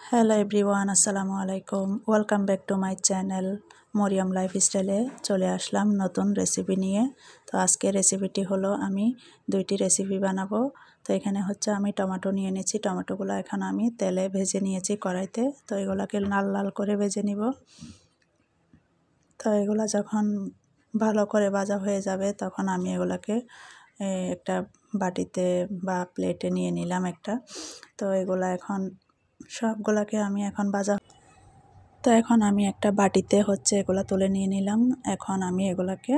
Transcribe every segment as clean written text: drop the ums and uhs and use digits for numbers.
Hello everyone, আসসালামু আলাইকুম। Welcome back to my channel Maryam লাইফস্টাইলে। চলে আসলাম নতুন রেসিপি নিয়ে। তো আজকে রেসিপিটি হলো আমি দুইটি রেসিপি বানাবো। তো এখানে হচ্ছে আমি টমেটো নিয়ে নিয়েছি। টমেটোগুলো এখন আমি তেলে ভেজে নিয়েছি কড়াইতে। তো এগুলোকে লাল লাল করে ভেজে নিব। তো এগুলো যখন ভালো করে ভাজা হয়ে যাবে তখন আমি এগুলোকে একটা বাটিতে বা প্লেটে নিয়ে নিলাম একটা। তো এগুলো এখন সবগুলোকে আমি এখন এখন আমি একটা বাটিতে হচ্ছে এগুলো তুলে নিয়ে নিলাম। এখন আমি এগুলোকে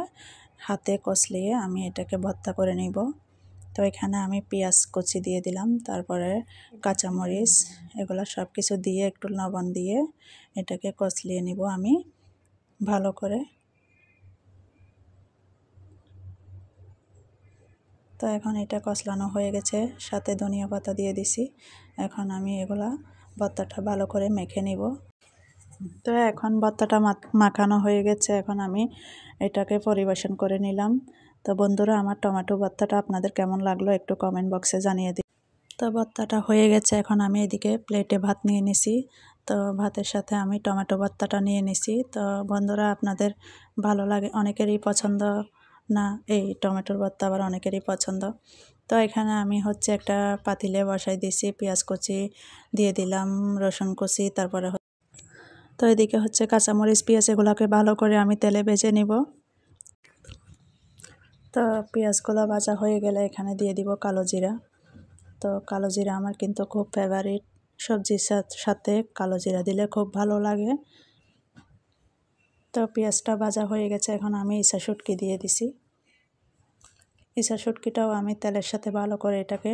হাতে কষলিয়ে আমি এটাকে ভর্তা করে নিব। তো এখানে আমি পেঁয়াজ কুচি দিয়ে দিলাম, তারপরে কাঁচামরিচ, এগুলো সব কিছু দিয়ে একটু লবণ দিয়ে এটাকে কষলিয়ে নিব আমি ভালো করে। তো এখন এটা কষলানো হয়ে গেছে, সাথে ধনিয়া পাতা দিয়ে দিছি। এখন আমি এগুলা ভর্তাটা ভালো করে মেখে নিব। তো এখন ভর্তাটা মাখানো হয়ে গেছে, এখন আমি এটাকে পরিবেশন করে নিলাম। তো বন্ধুরা, আমার টমেটো ভর্তাটা আপনাদের কেমন লাগলো একটু কমেন্ট বক্সে জানিয়ে দিন। তো ভর্তাটা হয়ে গেছে, এখন আমি এদিকে প্লেটে ভাত নিয়ে নিছি। তো ভাতের সাথে আমি টমেটো ভর্তাটা নিয়ে নিছি। তো বন্ধুরা, আপনাদের ভালো লাগে, অনেকেরই পছন্দ না এই টমেটোর ভর্তা, আবার অনেকেরই পছন্দ। তো এখানে আমি হচ্ছে একটা পাতিলে বসাই দিয়েছি, পেঁয়াজ কুচি দিয়ে দিলাম, রসুন কুচি, তারপরে তো এদিকে হচ্ছে কাঁচামরিচ, পেঁয়াজ এগুলোকে ভালো করে আমি তেলে ভেজে নিব। তো পেঁয়াজগুলো ভাজা হয়ে গেলে এখানে দিয়ে দিব কালো জিরা। তো কালো জিরা আমার কিন্তু খুব ফেভারিট, সবজির সাথে কালো জিরা দিলে খুব ভালো লাগে। তো পেঁয়াজটা ভাজা হয়ে গেছে, এখন আমি ইসা শুটকি দিয়ে দিছি। ইসা শুটকিটাও আমি তেলের সাথে ভালো করে এটাকে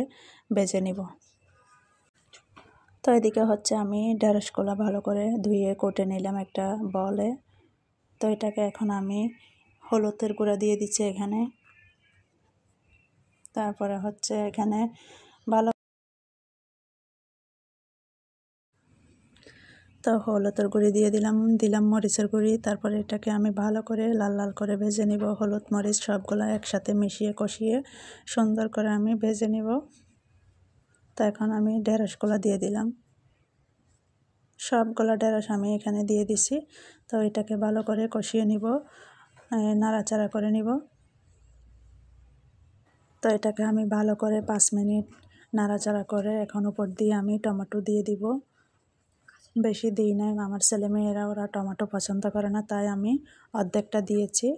ভেজে নিব। তো এদিকে হচ্ছে আমি ঢেঁড়সগুলো ভালো করে ধুয়ে কুটে নিলাম একটা বলে। তো এটাকে এখন আমি হলুদের গুঁড়া দিয়ে দিচ্ছি এখানে। তারপরে হচ্ছে এখানে তো হলুদের গুঁড়ি দিয়ে দিলাম মরিচের গুঁড়ি। তারপরে এটাকে আমি ভালো করে লাল লাল করে ভেজে নিব। হলুদ মরিচ সবগুলো একসাথে মিশিয়ে কষিয়ে সুন্দর করে আমি ভেজে নিব। তো এখন আমি ঢেঁড়সগুলো দিয়ে দিলাম, সবগুলো ঢেঁড়স আমি এখানে দিয়ে দিছি। তো এটাকে ভালো করে কষিয়ে নিব, নাড়াচাড়া করে নিব। তো এটাকে আমি ভালো করে 5 মিনিট নাড়াচাড়া করে এখন উপর দিয়ে আমি টমেটো দিয়ে দিব। বেশি দিই নাই, আমার ছেলেমেয়েরা ওরা টমেটো পছন্দ করে না, তাই আমি অর্ধেকটা দিয়েছি।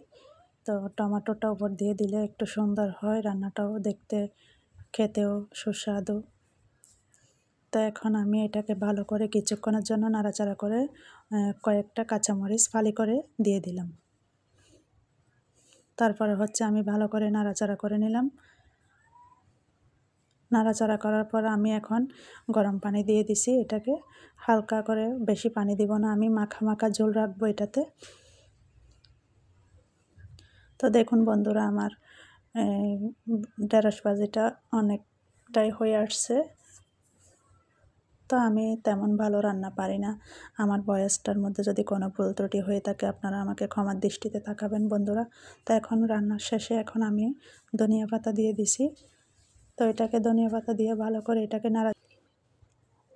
তো টমেটোটা উপর দিয়ে দিলে একটু সুন্দর হয়, রান্নাটাও দেখতে খেতেও সুস্বাদু। তো এখন আমি এটাকে ভালো করে কিছুক্ষণের জন্য নাড়াচাড়া করে কয়েকটা কাঁচামরিচ ফালি করে দিয়ে দিলাম। তারপরে হচ্ছে আমি ভালো করে নাড়াচাড়া করে নিলাম। নাড়াচাড়া করার পর আমি এখন গরম পানি দিয়ে দিছি। এটাকে হালকা করে, বেশি পানি দিব না, আমি মাখা মাখা ঝোল রাখবো এটাতে। তো দেখুন বন্ধুরা, আমার ঢেঁড়স ভাজিটা অনেকটাই হয়ে আসছে। তো আমি তেমন ভালো রান্না পারি না, আমার বয়সটার মধ্যে যদি কোনো ভুল ত্রুটি হয়ে থাকে আপনারা আমাকে ক্ষমার দৃষ্টিতে তাকাবেন বন্ধুরা। তো এখন রান্নার শেষে এখন আমি ধনিয়া পাতা দিয়ে দিছি। তো এটাকে ধনিয়া পাতা দিয়ে ভালো করে এটাকে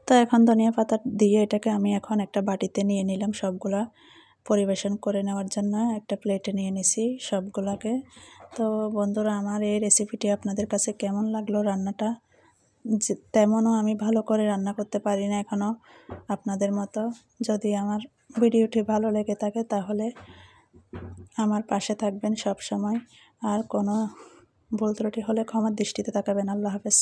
তো এখন ধনিয়া পাতা দিয়ে এটাকে আমি এখন একটা বাটিতে নিয়ে নিলাম, সবগুলা পরিবেশন করে নেওয়ার জন্য একটা প্লেটে নিয়ে নিছি সবগুলাকে। তো বন্ধুরা, আমার এই রেসিপিটি আপনাদের কাছে কেমন লাগলো? রান্নাটা তেমনও আমি ভালো করে রান্না করতে পারি না এখনও আপনাদের মতো। যদি আমার ভিডিওটি ভালো লেগে থাকে তাহলে আমার পাশে থাকবেন সব সময়, আর কোনো ভুল ত্রুটি হলে ক্ষমার দৃষ্টিতে তাকাবেন। আল্লাহ হাফেজ।